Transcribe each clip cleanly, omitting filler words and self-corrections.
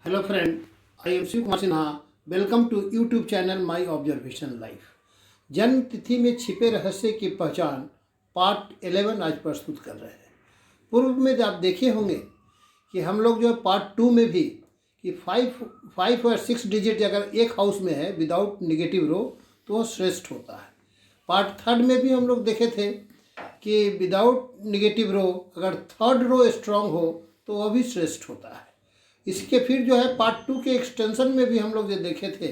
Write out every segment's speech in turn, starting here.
Hello friend, I am Shiv Kumar Sinha. Welcome to YouTube channel My Observation Life. जन्म तिथि में छिपे रहस्य की पहचान पार्ट 11 आज प्रस्तुत कर रहे हैं। पूर्व में आप देखे होंगे कि हम लोग जो है पार्ट 2 में भी कि 5 और 6 डिजिट अगर एक हाउस में है विदाउट निगेटिव रो तो वह श्रेष्ठ होता है। पार्ट 3 में भी हम लोग देखे थे कि विदाउट निगेटिव रो अगर थर्ड रो स्ट्रांग हो तो वह भी श्रेष्ठ होता है। इसके फिर जो है पार्ट 2 के एक्सटेंशन में भी हम लोग ये देखे थे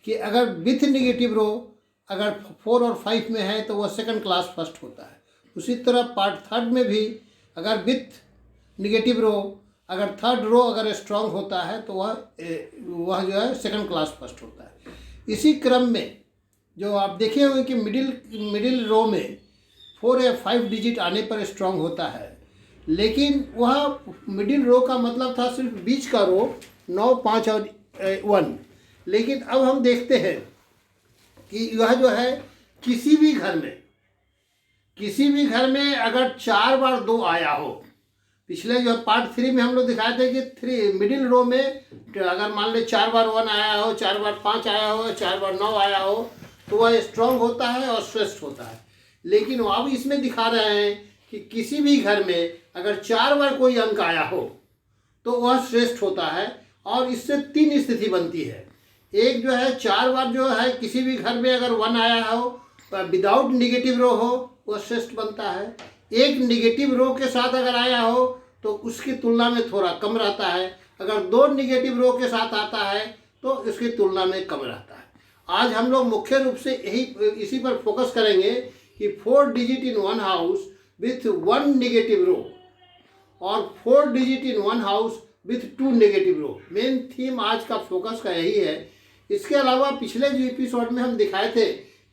कि अगर विथ निगेटिव रो अगर 4 और 5 में है तो वह सेकंड क्लास फर्स्ट होता है। उसी तरह पार्ट 3 में भी अगर विथ निगेटिव रो अगर थर्ड रो अगर स्ट्रांग होता है तो वह जो है सेकंड क्लास फर्स्ट होता है। इसी क्रम में जो आप देखे होंगे कि मिडिल रो में 4 या 5 डिजिट आने पर स्ट्रांग होता है, लेकिन वह मिडिल रो का मतलब था सिर्फ बीच का रो 9, 5 और 1। लेकिन अब हम देखते हैं कि यह जो है किसी भी घर में अगर 4 बार 2 आया हो, पिछले जो पार्ट 3 में हम लोग दिखाए थे कि मिडिल रो में अगर मान ले 4 बार 1 आया हो, 4 बार 5 आया हो, 4 बार 9 आया हो तो वह स्ट्रांग होता है और श्रेष्ठ होता है। लेकिन अब इसमें दिखा रहे हैं कि किसी भी घर में अगर 4 बार कोई अंक आया हो तो वह श्रेष्ठ होता है और इससे 3 स्थिति बनती है। एक जो है 4 बार जो है किसी भी घर में अगर 1 आया हो विदाउट निगेटिव रो हो वह श्रेष्ठ बनता है। एक निगेटिव रो के साथ अगर आया हो तो उसकी तुलना में थोड़ा कम रहता है। अगर 2 निगेटिव रो के साथ आता है तो उसकी तुलना में कम रहता है। आज हम लोग मुख्य रूप से इसी पर फोकस करेंगे कि 4 digit in one house with 1 negative row और 4 digit in one house with 2 negative row. Main theme आज का फोकस का यही है। इसके अलावा पिछले जो एपिसोड में हम दिखाए थे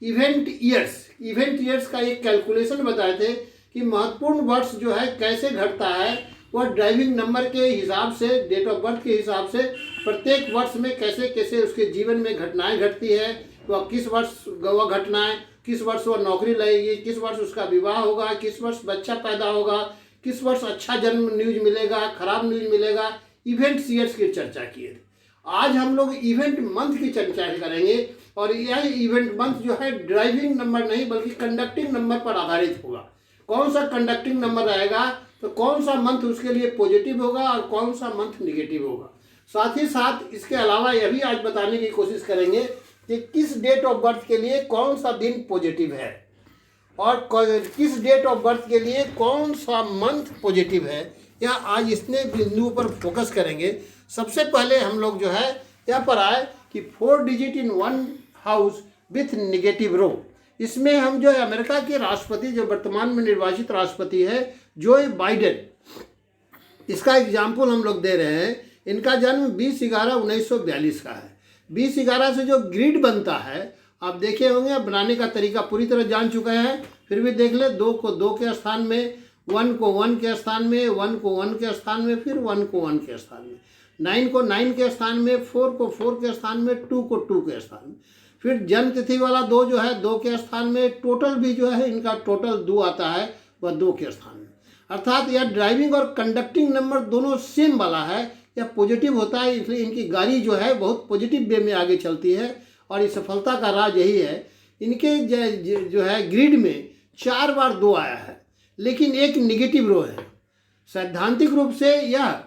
इवेंट ईयर्स का एक कैलकुलेशन बताए थे कि महत्वपूर्ण वर्ष जो है कैसे घटता है। वह ड्राइविंग नंबर के हिसाब से, डेट ऑफ बर्थ के हिसाब से प्रत्येक वर्ष में कैसे कैसे उसके जीवन में घटनाएं घटती है। वह किस वर्ष वह घटनाएं, किस वर्ष वह नौकरी लगेगी, किस वर्ष उसका विवाह होगा, किस वर्ष बच्चा पैदा होगा, किस वर्ष अच्छा जन्म न्यूज मिलेगा, खराब न्यूज मिलेगा। इवेंट ईयर्स की चर्चा किए थे। आज हम लोग इवेंट मंथ की चर्चा करेंगे और यह इवेंट मंथ जो है ड्राइविंग नंबर नहीं बल्कि कंडक्टिंग नंबर पर आधारित होगा। कौन सा कंडक्टिंग नंबर रहेगा तो कौन सा मंथ उसके लिए पॉजिटिव होगा और कौन सा मंथ निगेटिव होगा। साथ ही साथ इसके अलावा यह भी आज बताने की कोशिश करेंगे कि किस डेट ऑफ बर्थ के लिए कौन सा दिन पॉजिटिव है और किस डेट ऑफ बर्थ के लिए कौन सा मंथ पॉजिटिव है। यह आज इसने बिंदुओं पर फोकस करेंगे। सबसे पहले हम लोग जो है यहाँ पर आए कि 4 digit in one house with negative row. इसमें हम जो है अमेरिका के राष्ट्रपति जो वर्तमान में निर्वाचित राष्ट्रपति है जो बाइडेन, इसका एग्जाम्पल हम लोग दे रहे हैं। इनका जन्म 20/11/1942 का है। 20/11 से जो ग्रिड बनता है आप देखे होंगे, बनाने का तरीका पूरी तरह जान चुके हैं। फिर भी देख ले, 2 को 2 के स्थान में, 1 को 1 के स्थान में, 1 को 1 के स्थान में, फिर 1 को 1 के स्थान में, 9 को 9 के स्थान में, 4 को 4 के स्थान में, 2 को 2 के स्थान में, फिर जन्म तिथि वाला 2 जो है 2 के स्थान में, टोटल भी जो है इनका टोटल 2 आता है वह 2 के स्थान में। अर्थात यह ड्राइविंग और कंडक्टिंग नंबर दोनों सेम वाला है। यह पॉजिटिव होता है, इसलिए इनकी गाड़ी जो है बहुत पॉजिटिव वे में आगे चलती है और इस सफलता का राज यही है। इनके जो है ग्रिड में 4 बार 2 आया है लेकिन एक निगेटिव रो है। सैद्धांतिक रूप से यह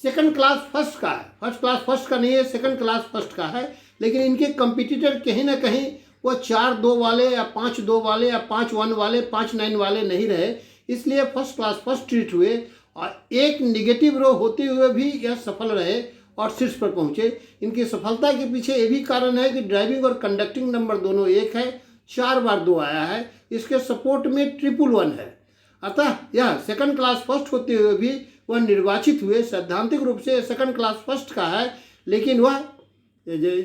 सेकंड क्लास फर्स्ट का है, फर्स्ट क्लास फर्स्ट का नहीं है, सेकंड क्लास फर्स्ट का है। लेकिन इनके कंपटीटर कहीं ना कहीं वो 4-2 वाले या 5-2 वाले या 5-1 वाले, 5-9 वाले नहीं रहे, इसलिए फर्स्ट क्लास फर्स्ट ट्रीट हुए और एक निगेटिव रो होते हुए भी यह सफल रहे और शीर्ष पर पहुंचे। इनकी सफलता के पीछे ये भी कारण है कि ड्राइविंग और कंडक्टिंग नंबर दोनों एक है, 4 बार 2 आया है। इसके सपोर्ट में 111 है। अतः यह सेकंड क्लास फर्स्ट होते हुए भी वह निर्वाचित हुए। सैद्धांतिक रूप से सेकंड क्लास फर्स्ट का है, लेकिन वह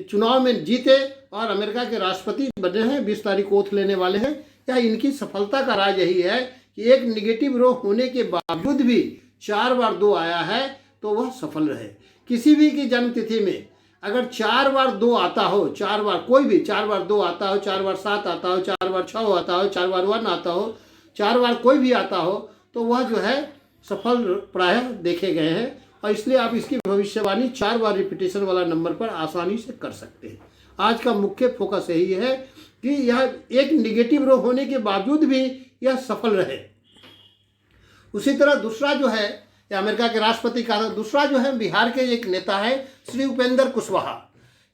चुनाव में जीते और अमेरिका के राष्ट्रपति बने हैं। 20 तारीख को ओथ लेने वाले हैं। यह इनकी सफलता का राज यही है कि एक निगेटिव रो होने के बावजूद भी 4 बार 2 आया है तो वह सफल रहे। किसी भी की जन्म तिथि में अगर 4 बार 2 आता हो, 4 बार कोई भी 4 बार 2 आता हो, 4 बार 7 आता हो, 4 बार 6 आता हो, 4 बार 1 आता हो, 4 बार कोई भी आता हो तो वह जो है सफल प्रायः देखे गए हैं। और इसलिए आप इसकी भविष्यवाणी 4 बार रिपीटेशन वाला नंबर पर आसानी से कर सकते हैं। आज का मुख्य फोकस यही है कि यह एक निगेटिव रो होने के बावजूद भी यह सफल रहे। उसी तरह दूसरा जो है, या अमेरिका के राष्ट्रपति का दूसरा जो है, बिहार के एक नेता है श्री उपेंद्र कुशवाहा।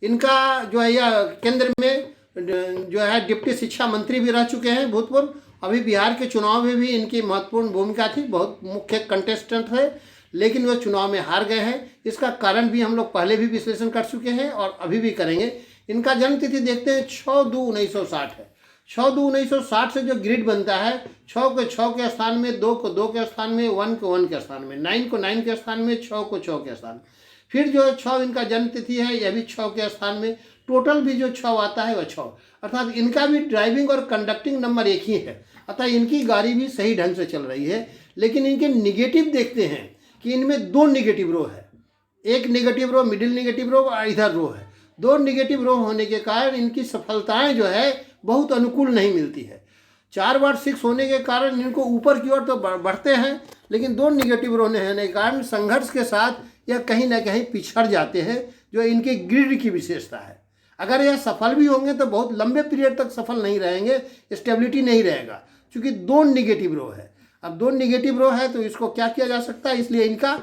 इनका जो है यह केंद्र में जो है डिप्टी शिक्षा मंत्री भी रह चुके हैं भूतपूर्व। अभी बिहार के चुनाव में भी इनकी महत्वपूर्ण भूमिका थी, बहुत मुख्य कंटेस्टेंट है, लेकिन वह चुनाव में हार गए हैं। इसका कारण भी हम लोग पहले भी विश्लेषण कर चुके हैं और अभी भी करेंगे। इनका जन्म तिथि देखते हैं 6/2/1960 है। 6/2/1960 से जो ग्रिड बनता है, 6 को 6 के स्थान में, 2 को 2 के स्थान में, 1 को 1 के स्थान में, 9 को 9 के स्थान में, 6 को 6 के स्थान में, फिर जो 6 इनका जन्म तिथि है यह भी 6 के स्थान में, टोटल भी जो 6 आता है वह 6, अर्थात इनका भी ड्राइविंग और कंडक्टिंग नंबर एक ही है, अतः इनकी गाड़ी भी सही ढंग से चल रही है। लेकिन इनके निगेटिव देखते हैं कि इनमें 2 निगेटिव रो है, एक निगेटिव रो, मिडिल निगेटिव रो और इधर रो है। 2 निगेटिव रो होने के कारण इनकी सफलताएं जो है बहुत अनुकूल नहीं मिलती है। 4 बार 6 होने के कारण इनको ऊपर की ओर तो बढ़ते हैं, लेकिन 2 निगेटिव रो होने के कारण संघर्ष के साथ यह कहीं ना कहीं पिछड़ जाते हैं, जो इनके ग्रिड की विशेषता है। अगर यह सफल भी होंगे तो बहुत लंबे पीरियड तक सफल नहीं रहेंगे, स्टेबिलिटी नहीं रहेगा, क्योंकि 2 निगेटिव रो है। अब 2 निगेटिव रो है तो इसको क्या किया जा सकता है, इसलिए इनका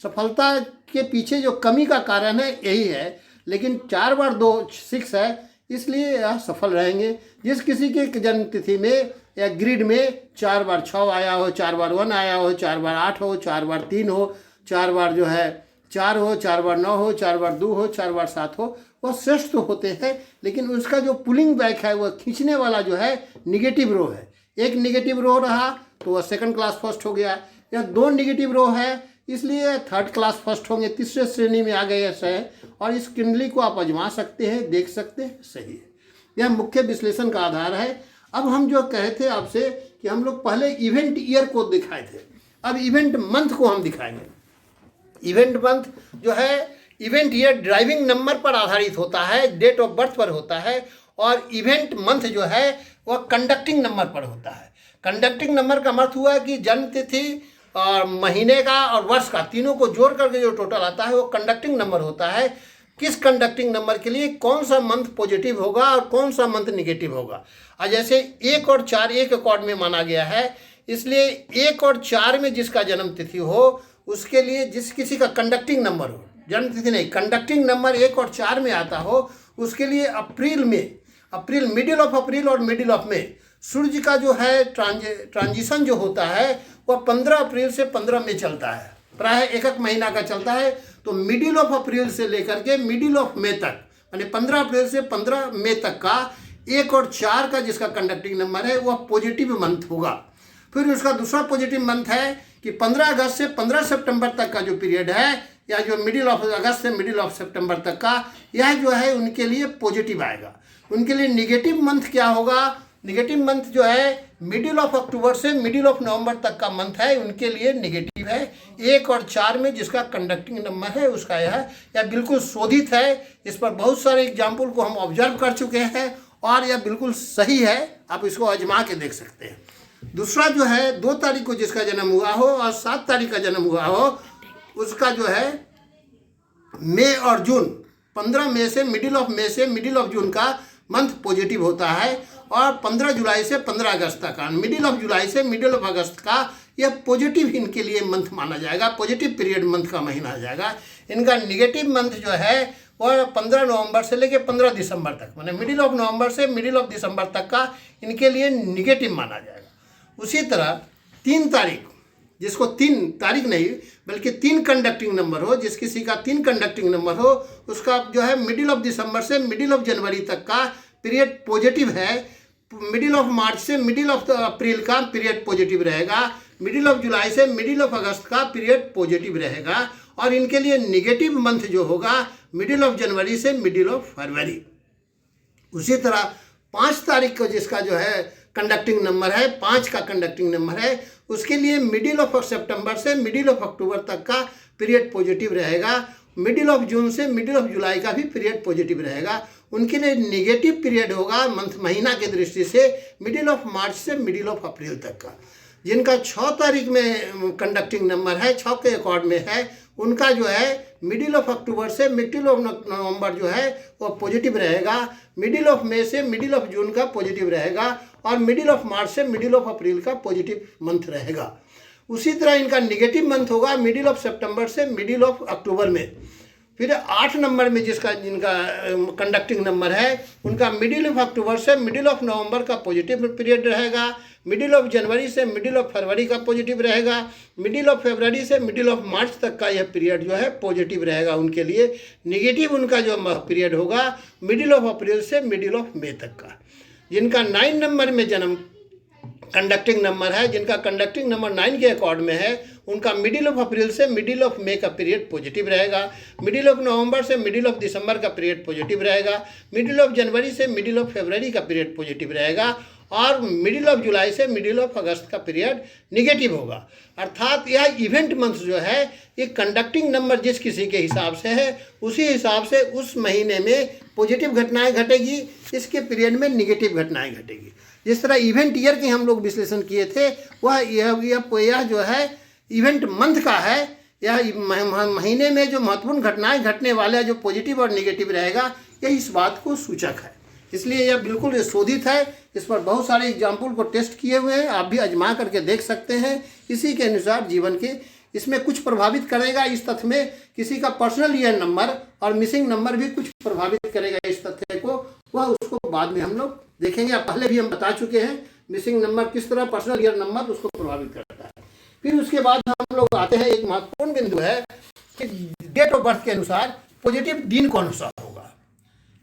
सफलता के पीछे जो कमी का कारण है यही है। लेकिन 4 बार 2 6 है, इसलिए यह सफल रहेंगे। जिस किसी के जन्म तिथि में या ग्रिड में 4 बार 6 आया हो, 4 बार 1 आया हो, 4 बार 8 हो, 4 बार 3 हो, 4 बार जो है 4 हो, 4 बार 9 हो, 4 बार 2 हो, 4 बार 7 हो, वह श्रेष्ठ होते हैं। लेकिन उसका जो पुलिंग बैक है, वह खींचने वाला जो है निगेटिव रो है। एक निगेटिव रो रहा तो वह सेकंड क्लास फर्स्ट हो गया, या 2 निगेटिव रो है इसलिए थर्ड क्लास फर्स्ट होंगे, तीसरे श्रेणी में आ गए ऐसे हैं। और इस कुंडली को आप आजमा सकते हैं, देख सकते हैं, सही है। यह मुख्य विश्लेषण का आधार है। अब हम जो कहे थे आपसे कि हम लोग पहले इवेंट ईयर को दिखाए थे, अब इवेंट मंथ को हम दिखाएंगे। इवेंट मंथ जो है, इवेंट ईयर ड्राइविंग नंबर पर आधारित होता है, डेट ऑफ बर्थ पर होता है, और इवेंट मंथ जो है वह कंडक्टिंग नंबर पर होता है। कंडक्टिंग नंबर का अर्थ हुआ कि जन्म तिथि और महीने का और वर्ष का, तीनों को जोड़ करके जो टोटल आता है वो कंडक्टिंग नंबर होता है। किस कंडक्टिंग नंबर के लिए कौन सा मंथ पॉजिटिव होगा और कौन सा मंथ निगेटिव होगा। और जैसे 1 और 4 एक अकॉर्ड में माना गया है, इसलिए 1 और 4 में जिसका जन्म तिथि हो उसके लिए, जिस किसी का कंडक्टिंग नंबर हो, जन्म तिथि नहीं, कंडक्टिंग नंबर 1 और 4 में आता हो, उसके लिए अप्रैल, मिडिल ऑफ अप्रैल और मिडिल ऑफ मई, सूर्य का जो है ट्रांजिशन जो होता है वह 15 अप्रैल से 15 मई चलता है, प्राय एक महीना का चलता है। तो मिडिल ऑफ अप्रैल से लेकर के मिडिल ऑफ मई तक, यानी 15 अप्रैल से 15 मई तक का 1 और 4 का जिसका कंडक्टिंग नंबर है वह पॉजिटिव मंथ होगा। फिर उसका दूसरा पॉजिटिव मंथ है कि 15 अगस्त से 15 सितंबर तक का जो पीरियड है, या जो मिडिल ऑफ अगस्त से मिडिल ऑफ सितंबर तक का, यह जो है उनके लिए पॉजिटिव आएगा। उनके लिए निगेटिव मंथ क्या होगा, निगेटिव मंथ जो है मिडिल ऑफ अक्टूबर से मिडिल ऑफ नवंबर तक का मंथ है, उनके लिए निगेटिव है। 1 और 4 में जिसका कंडक्टिंग नंबर है उसका यह बिल्कुल शोधित है। इस पर बहुत सारे एग्जाम्पल को हम ऑब्जर्व कर चुके हैं और यह बिल्कुल सही है, आप इसको आजमा के देख सकते हैं। दूसरा जो है 2 तारीख को जिसका जन्म हुआ हो और 7 तारीख का जन्म हुआ हो, उसका जो है मई और जून, 15 मई से मिडिल ऑफ जून का मंथ पॉजिटिव होता है, और 15 जुलाई से 15 अगस्त तक का, मिडिल ऑफ जुलाई से मिडिल ऑफ अगस्त का यह पॉजिटिव इनके लिए मंथ माना जाएगा, पॉजिटिव पीरियड मंथ का महीना आ जाएगा। इनका निगेटिव मंथ जो है वह 15 नवंबर से लेकर 15 दिसंबर तक, माने मिडिल ऑफ नवंबर से मिडिल ऑफ दिसंबर तक का इनके लिए निगेटिव माना जाएगा। उसी तरह 3 तारीख, जिसको 3 तारीख नहीं बल्कि 3 कंडक्टिंग नंबर हो, जिस किसी का 3 कंडक्टिंग नंबर हो, उसका जो है मिडिल ऑफ दिसंबर से मिडिल ऑफ जनवरी तक का पीरियड पॉजिटिव है। मिडिल ऑफ मार्च से मिडिल ऑफ अप्रैल का पीरियड पॉजिटिव रहेगा, मिडिल ऑफ जुलाई से मिडिल ऑफ अगस्त का पीरियड पॉजिटिव रहेगा, और इनके लिए निगेटिव मंथ जो होगा मिडिल ऑफ जनवरी से मिडिल ऑफ फरवरी। उसी तरह 5 तारीख को जिसका जो है कंडक्टिंग नंबर है, 5 का कंडक्टिंग नंबर है, उसके लिए मिडिल ऑफ सितंबर से मिडिल ऑफ अक्टूबर तक का पीरियड पॉजिटिव रहेगा, मिडिल ऑफ जून से मिडिल ऑफ जुलाई का भी पीरियड पॉजिटिव रहेगा। उनके लिए नेगेटिव पीरियड होगा मंथ महीना की दृष्टि से मिडिल ऑफ मार्च से मिडिल ऑफ अप्रैल तक का। जिनका 6 तारीख में कंडक्टिंग नंबर है, 6 के अकॉर्ड में है, उनका जो है मिडिल ऑफ अक्टूबर से मिडिल ऑफ नवंबर जो है वो पॉजिटिव रहेगा, मिडिल ऑफ मई से मिडिल ऑफ जून का पॉजिटिव रहेगा, और मिडिल ऑफ मार्च से मिडिल ऑफ अप्रैल का पॉजिटिव मंथ रहेगा। उसी तरह इनका निगेटिव मंथ होगा मिडिल ऑफ सितंबर से मिडिल ऑफ अक्टूबर में। फिर 8 नंबर में जिनका कंडक्टिंग नंबर है, उनका मिडिल ऑफ अक्टूबर से मिडिल ऑफ नवंबर का पॉजिटिव पीरियड रहेगा, मिडिल ऑफ जनवरी से मिडिल ऑफ फरवरी का पॉजिटिव रहेगा, मिडिल ऑफ फरवरी से मिडिल ऑफ मार्च तक का यह पीरियड जो है पॉजिटिव रहेगा उनके लिए। निगेटिव उनका जो पीरियड होगा मिडिल ऑफ अप्रैल से मिडिल ऑफ मई तक का। जिनका 9 नंबर में जन्म कंडक्टिंग नंबर है, जिनका कंडक्टिंग नंबर 9 के अकॉर्ड में है, उनका मिडिल ऑफ अप्रैल से मिडिल ऑफ मई का पीरियड पॉजिटिव रहेगा, मिडिल ऑफ नवंबर से मिडिल ऑफ दिसंबर का पीरियड पॉजिटिव रहेगा, मिडिल ऑफ जनवरी से मिडिल ऑफ फरवरी का पीरियड पॉजिटिव रहेगा, और मिडिल ऑफ जुलाई से मिडिल ऑफ अगस्त का पीरियड निगेटिव होगा। अर्थात यह इवेंट मंथ जो है ये कंडक्टिंग नंबर जिस किसी के हिसाब से है उसी हिसाब से उस महीने में पॉजिटिव घटनाएं घटेगी, इसके पीरियड में निगेटिव घटनाएं घटेगी। जिस तरह इवेंट ईयर के हम लोग विश्लेषण किए थे वह यह जो है इवेंट मंथ का है। यह महीने में जो महत्वपूर्ण घटनाएं घटने वाला जो पॉजिटिव और निगेटिव रहेगा यह इस बात को सूचक है। इसलिए यह बिल्कुल शोधित है, इस पर बहुत सारे एग्जाम्पल को टेस्ट किए हुए हैं, आप भी आजमा करके देख सकते हैं। इसी के अनुसार जीवन के इसमें कुछ प्रभावित करेगा, इस तथ्य में किसी का पर्सनल ईयर नंबर और मिसिंग नंबर भी कुछ प्रभावित करेगा इस तथ्य को, वह उसको बाद में हम लोग देखेंगे। पहले भी हम बता चुके हैं मिसिंग नंबर किस तरह पर्सनल ईयर नंबर उसको प्रभावित करता है। फिर उसके बाद हम लोग आते हैं एक महत्वपूर्ण बिंदु है कि डेट ऑफ बर्थ के अनुसार पॉजिटिव दिन कौन सा होगा,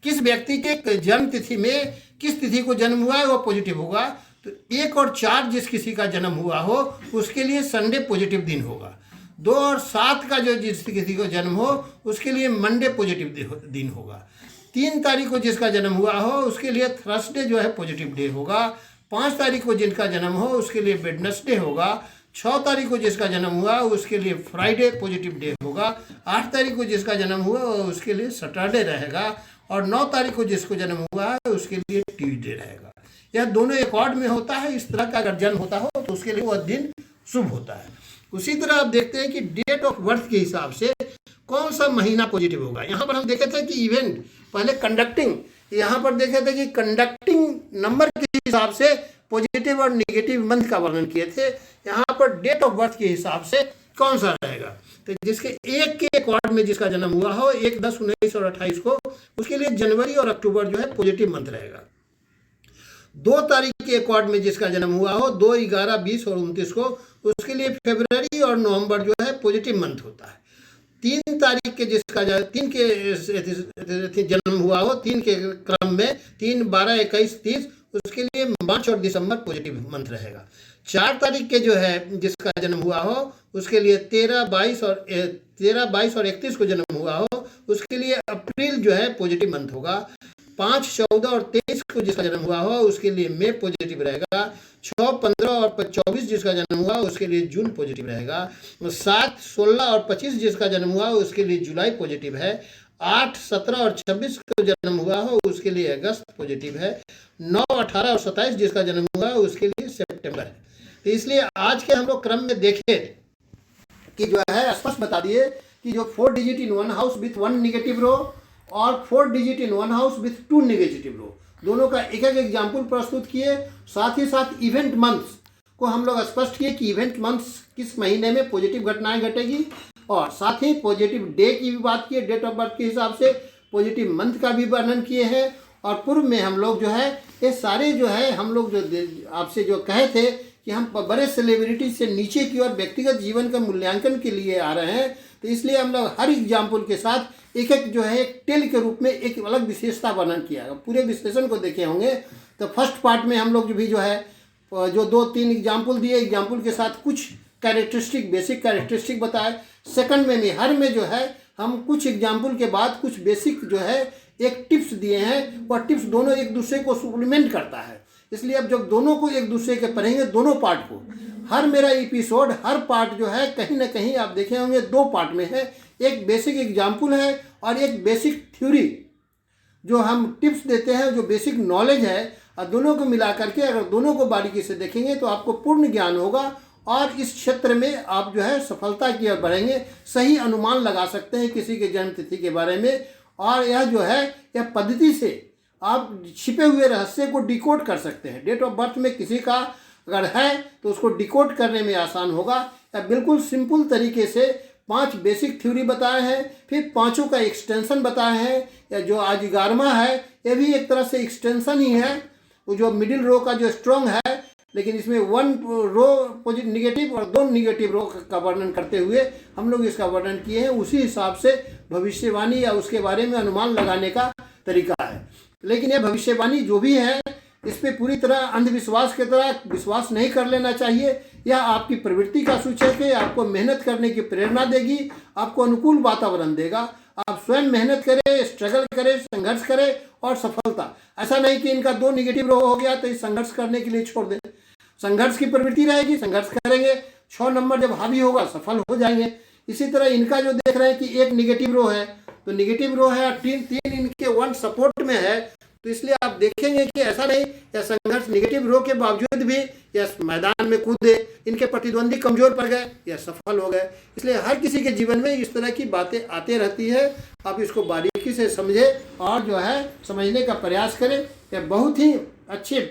किस व्यक्ति के जन्म तिथि में किस तिथि को जन्म हुआ है वह पॉजिटिव होगा। तो 1 और 4 जिस किसी का जन्म हुआ हो उसके लिए संडे पॉजिटिव दिन होगा। 2 और 7 का जो जिस किसी को जन्म हो उसके लिए मंडे पॉजिटिव दिन होगा। 3 तारीख को जिसका जन्म हुआ हो उसके लिए थर्सडे जो है पॉजिटिव डे होगा। 5 तारीख को जिनका जन्म हो उसके लिए वेडनेसडे होगा। 6 तारीख को जिसका जन्म हुआ उसके लिए फ्राइडे पॉजिटिव डे होगा। 8 तारीख को जिसका जन्म हुआ उसके लिए सैटरडे रहेगा, और 9 तारीख को जिसको जन्म हुआ है उसके लिए ट्यूसडे रहेगा। यह दोनों एकॉर्ड में होता है। इस तरह का अगर जन्म होता हो तो उसके लिए वह दिन शुभ होता है। उसी तरह आप देखते हैं कि डेट ऑफ बर्थ के हिसाब से कौन सा महीना पॉजिटिव होगा। यहाँ पर हम देखे थे कि इवेंट पहले कंडक्टिंग, यहाँ पर देखे थे कि कंडक्टिंग नंबर के हिसाब से पॉजिटिव और निगेटिव मंथ का वर्णन किए थे। यहाँ पर डेट ऑफ बर्थ के हिसाब से कौन सा रहेगा, तो जिसके 1 के अकॉर्ड में जिसका जन्म हुआ हो 1, 10, 19 और 28 को, उसके लिए जनवरी और अक्टूबर जो है पॉजिटिव मंथ रहेगा। 2 तारीख के अकॉर्ड में जिसका जन्म हुआ हो 2, 11, 20 और 29 को, उसके लिए फरवरी और नवंबर जो है पॉजिटिव मंथ होता है। 3 तारीख के जिसका 3 के जन्म हुआ हो 3 के क्रम में 3, 12, 21, 30, उसके लिए मार्च और दिसंबर पॉजिटिव मंथ रहेगा। 4 तारीख के जो है जिसका जन्म हुआ हो उसके लिए 13, 22 और 31 को जन्म हुआ हो उसके लिए अप्रैल जो है पॉजिटिव मंथ होगा। 5, 14 और 23 को जिसका जन्म हुआ हो उसके लिए मई पॉजिटिव रहेगा। 6, 15 और 24 जिसका जन्म हुआ उसके लिए जून पॉजिटिव रहेगा। 7, 16 और 25 जिसका जन्म हुआ उसके लिए जुलाई पॉजिटिव है। 8, 17 और 26 को जन्म हुआ हो उसके लिए अगस्त पॉजिटिव है। 9, 18 और 27 जिसका जन्म हुआ उसके लिए सितंबर है। तो इसलिए आज के हम लोग क्रम में देखें कि जो है स्पष्ट बता दिए कि जो 4 digit in 1 house with 1 negative row और 4 digit in 1 house with 2 negative row, दोनों का एक एक एग्जाम्पल प्रस्तुत किए। साथ ही साथ इवेंट मंथ्स को हम लोग स्पष्ट किए कि इवेंट मंथ्स किस महीने में पॉजिटिव घटनाएं घटेगी, और साथ ही पॉजिटिव डे की भी बात की, डेट ऑफ बर्थ के हिसाब से पॉजिटिव मंथ का भी वर्णन किए हैं। और पूर्व में हम लोग जो है ये सारे जो है हम लोग जो आपसे जो कहे थे कि हम बड़े सेलिब्रिटी से नीचे की ओर व्यक्तिगत जीवन का मूल्यांकन के लिए आ रहे हैं, तो इसलिए हम लोग हर एग्जाम्पल के साथ एक एक जो है एक टेल के रूप में एक अलग विशेषता वर्णन किया है। पूरे विश्लेषण को देखे होंगे तो फर्स्ट पार्ट में हम लोग भी जो है जो 2-3 एग्जाम्पल दिए, एग्जाम्पल के साथ कुछ कैरेक्टरिस्टिक बेसिक कैरेक्टरिस्टिक बताए। सेकंड में भी हर में जो है हम कुछ एग्जाम्पल के बाद कुछ बेसिक जो है एक टिप्स दिए हैं, वह टिप्स दोनों एक दूसरे को सप्लीमेंट करता है। इसलिए अब जब दोनों को एक दूसरे के पढ़ेंगे दोनों पार्ट को, हर मेरा एपिसोड हर पार्ट जो है कहीं ना कहीं आप देखे होंगे 2 पार्ट में है। एक बेसिक एग्जाम्पल है और एक बेसिक थ्योरी जो हम टिप्स देते हैं, जो बेसिक नॉलेज है, और दोनों को मिला करके अगर दोनों को बारीकी से देखेंगे तो आपको पूर्ण ज्ञान होगा और इस क्षेत्र में आप जो है सफलता की ओर बढ़ेंगे। सही अनुमान लगा सकते हैं किसी के जन्म तिथि के बारे में, और यह जो है यह पद्धति से आप छिपे हुए रहस्य को डिकोड कर सकते हैं। डेट ऑफ बर्थ में किसी का अगर है तो उसको डिकोड करने में आसान होगा। या बिल्कुल सिंपल तरीके से 5 बेसिक थ्योरी बताए हैं, फिर 5 का एक्सटेंशन बताए हैं। या जो आज 11वां है यह भी एक तरह से एक्सटेंशन ही है। वो जो मिडिल रो का जो स्ट्रॉन्ग है, लेकिन इसमें 1 रो पॉजिटिव नेगेटिव और 2 नेगेटिव रो का वर्णन करते हुए हम लोग इसका वर्णन किए हैं। उसी हिसाब से भविष्यवाणी या उसके बारे में अनुमान लगाने का तरीका है। लेकिन यह भविष्यवाणी जो भी है इस पर पूरी तरह अंधविश्वास की तरह विश्वास नहीं कर लेना चाहिए। यह आपकी प्रवृत्ति का सूचक है, आपको मेहनत करने की प्रेरणा देगी, आपको अनुकूल वातावरण देगा। आप स्वयं मेहनत करें, स्ट्रगल करें, संघर्ष करें और सफलता। ऐसा नहीं कि इनका 2 नेगेटिव रो हो गया तो इस संघर्ष करने के लिए छोड़ दें। संघर्ष की प्रवृत्ति रहेगी, संघर्ष करेंगे, 6 नंबर जब हावी होगा सफल हो जाएंगे। इसी तरह इनका जो देख रहे हैं कि 1 नेगेटिव रो है, तो नेगेटिव रो है और 3 इनके 1 सपोर्ट में है, तो इसलिए आप देखेंगे कि ऐसा नहीं या संघर्ष नेगेटिव रो के बावजूद भी या मैदान में कूदे, इनके प्रतिद्वंदी कमजोर पड़ गए या सफल हो गए। इसलिए हर किसी के जीवन में इस तरह की बातें आती रहती है। आप इसको बारीकी से समझें और जो है समझने का प्रयास करें। यह बहुत ही अच्छे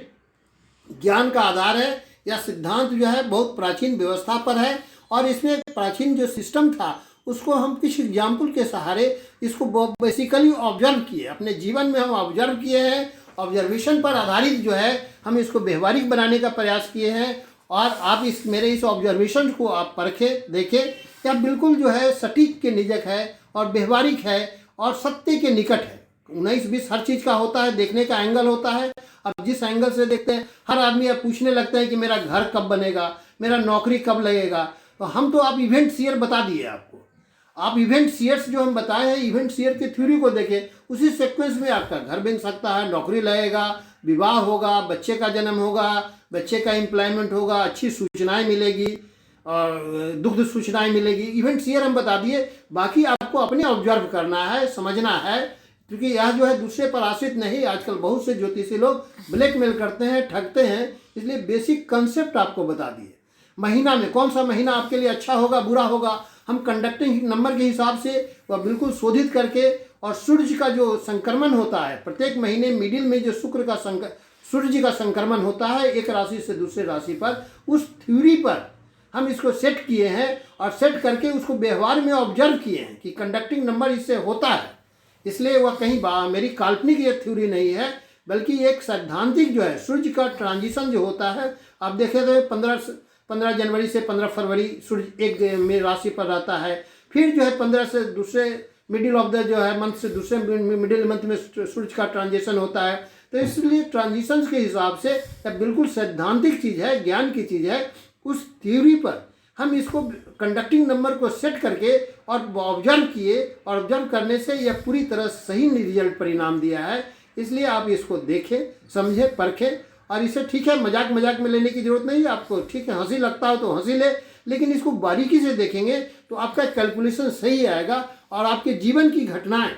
ज्ञान का आधार है। यह सिद्धांत जो है बहुत प्राचीन व्यवस्था पर है, और इसमें प्राचीन जो सिस्टम था उसको हम कुछ एग्जाम्पल के सहारे इसको बेसिकली ऑब्जर्व किए, अपने जीवन में हम ऑब्जर्व किए हैं। ऑब्जर्वेशन पर आधारित जो है हम इसको व्यवहारिक बनाने का प्रयास किए हैं। और आप इस मेरे इस ऑब्जर्वेशन को आप परखें, देखें, यह बिल्कुल जो है सटीक के निजक है और व्यवहारिक है और सत्य के निकट है। 19-20 हर चीज़ का होता है, देखने का एंगल होता है। अब जिस एंगल से देखते हैं, हर आदमी अब पूछने लगता है कि मेरा घर कब बनेगा, मेरा नौकरी कब लगेगा। तो हम तो आप इवेंट सीयर बता दिए आपको। आप इवेंट सीयर्स जो हम बताए हैं, इवेंट सीयर की थ्योरी को देखें, उसी सीक्वेंस में आपका घर बन सकता है, नौकरी लगेगा, विवाह होगा, बच्चे का जन्म होगा, बच्चे का एम्प्लॉयमेंट होगा, अच्छी सूचनाएं मिलेगी और दुग्ध सूचनाएं मिलेगी। इवेंट सीयर हम बता दिए। बाकी आपको अपने ऑब्जर्व करना है, समझना है, क्योंकि यह जो है दूसरे पर आश्रित नहीं। आजकल बहुत से ज्योतिषी लोग ब्लैकमेल करते हैं, ठगते हैं, इसलिए बेसिक कंसेप्ट आपको बता दिए। महीना में कौन सा महीना आपके लिए अच्छा होगा, बुरा होगा, हम कंडक्टिंग नंबर के हिसाब से वह बिल्कुल शोधित करके, और सूर्य का जो संक्रमण होता है प्रत्येक महीने मिडिल में जो सूर्य जी का संक्रमण होता है एक राशि से दूसरे राशि पर, उस थ्योरी पर हम इसको सेट किए हैं और सेट करके उसको व्यवहार में ऑब्जर्व किए हैं कि कंडक्टिंग नंबर इससे होता है। इसलिए वह कहीं मेरी काल्पनिक ये थ्योरी नहीं है, बल्कि एक सैद्धांतिक जो है सूर्य का ट्रांजिशन जो होता है। आप देखें तो 15 जनवरी से 15 फरवरी सूर्य एक में राशि पर रहता है। फिर जो है 15 से दूसरे मिडिल ऑफ द जो है मंथ से दूसरे मिडिल मंथ में सूर्य का ट्रांजिशन होता है। तो इसलिए ट्रांजिशन के हिसाब से बिल्कुल सैद्धांतिक चीज़ है, ज्ञान की चीज़ है। उस थ्योरी पर हम इसको कंडक्टिंग नंबर को सेट करके और ऑब्जर्व किए, और ऑब्जर्व करने से यह पूरी तरह सही रिजल्ट परिणाम दिया है। इसलिए आप इसको देखें, समझें, परखें, और इसे ठीक है मजाक में लेने की जरूरत नहीं है। आपको ठीक है हंसी लगता हो तो हंसी ले, लेकिन इसको बारीकी से देखेंगे तो आपका कैलकुलेशन सही आएगा और आपके जीवन की घटनाएं,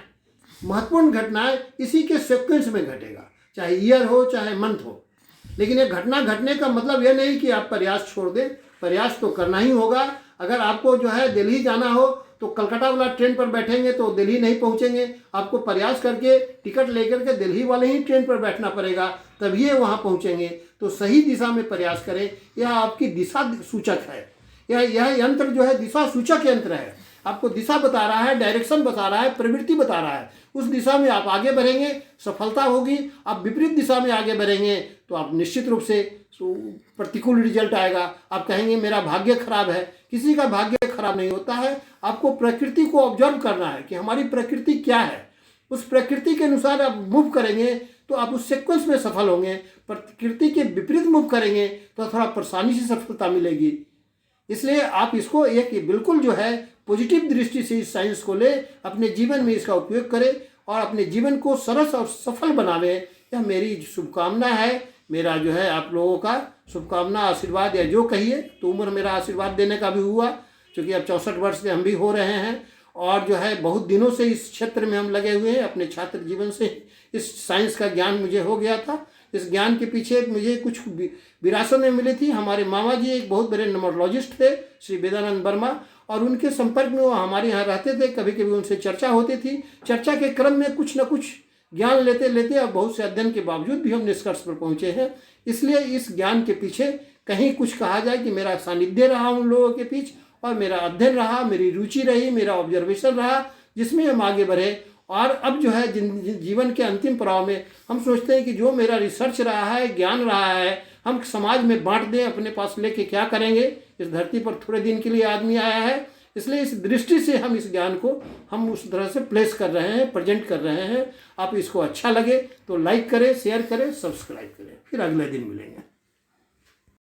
महत्वपूर्ण घटनाएं इसी के सीक्वेंस में घटेगा, चाहे ईयर हो चाहे मंथ हो। लेकिन ये घटना घटने का मतलब यह नहीं कि आप प्रयास छोड़ दें, प्रयास तो करना ही होगा। अगर आपको जो है दिल्ली जाना हो तो कलकत्ता वाला ट्रेन पर बैठेंगे तो दिल्ली नहीं पहुंचेंगे, आपको प्रयास करके टिकट लेकर के दिल्ली वाले ही ट्रेन पर बैठना पड़ेगा, तभी ये वहाँ पहुंचेंगे। तो सही दिशा में प्रयास करें, यह आपकी दिशा सूचक है। यह यंत्र जो है दिशा सूचक यंत्र है, आपको दिशा बता रहा है, डायरेक्शन बता रहा है, प्रवृत्ति बता रहा है। उस दिशा में आप आगे बढ़ेंगे, सफलता होगी। आप विपरीत दिशा में आगे बढ़ेंगे तो आप निश्चित रूप से प्रतिकूल रिजल्ट आएगा। आप कहेंगे मेरा भाग्य खराब है, किसी का भाग्य खराब नहीं होता है। आपको प्रकृति को ऑब्जर्व करना है कि हमारी प्रकृति क्या है, उस प्रकृति के अनुसार आप मूव करेंगे तो आप उस सीक्वेंस में सफल होंगे। प्रकृति के विपरीत मूव करेंगे तो थोड़ा परेशानी से सफलता मिलेगी। इसलिए आप इसको एक बिल्कुल जो है पॉजिटिव दृष्टि से इस साइंस को ले, अपने जीवन में इसका उपयोग करें और अपने जीवन को सरस और सफल बनावे। यह मेरी शुभकामना है, मेरा जो है आप लोगों का शुभकामना, आशीर्वाद, या जो कहिए। तो उम्र मेरा आशीर्वाद देने का भी हुआ, क्योंकि अब 64 वर्ष के हम भी हो रहे हैं और जो है बहुत दिनों से इस क्षेत्र में हम लगे हुए हैं। अपने छात्र जीवन से इस साइंस का ज्ञान मुझे हो गया था, इस ज्ञान के पीछे मुझे कुछ विरासत में मिली थी। हमारे मामा जी एक बहुत बड़े न्यूमरोलॉजिस्ट थे, श्री वेदानंद वर्मा, और उनके संपर्क में वो हमारे यहाँ रहते थे। कभी कभी उनसे चर्चा होती थी। चर्चा के क्रम में कुछ न कुछ ज्ञान लेते लेते अब बहुत से अध्ययन के बावजूद भी हम निष्कर्ष पर पहुँचे हैं। इसलिए इस ज्ञान के पीछे कहीं कुछ कहा जाए कि मेरा सानिध्य रहा उन लोगों के बीच, और मेरा अध्ययन रहा, मेरी रुचि रही, मेरा ऑब्जर्वेशन रहा, जिसमें हम आगे बढ़े। और अब जो है जीवन के अंतिम पड़ाव में हम सोचते हैं कि जो मेरा रिसर्च रहा है, ज्ञान रहा है, हम समाज में बांट दें। अपने पास लेके क्या करेंगे, इस धरती पर थोड़े दिन के लिए आदमी आया है, इसलिए इस दृष्टि से हम इस ज्ञान को हम उस तरह से प्लेस कर रहे हैं, प्रेजेंट कर रहे हैं। आप इसको अच्छा लगे तो लाइक करें, शेयर करें, सब्सक्राइब करें। फिर अगले दिन मिलेंगे।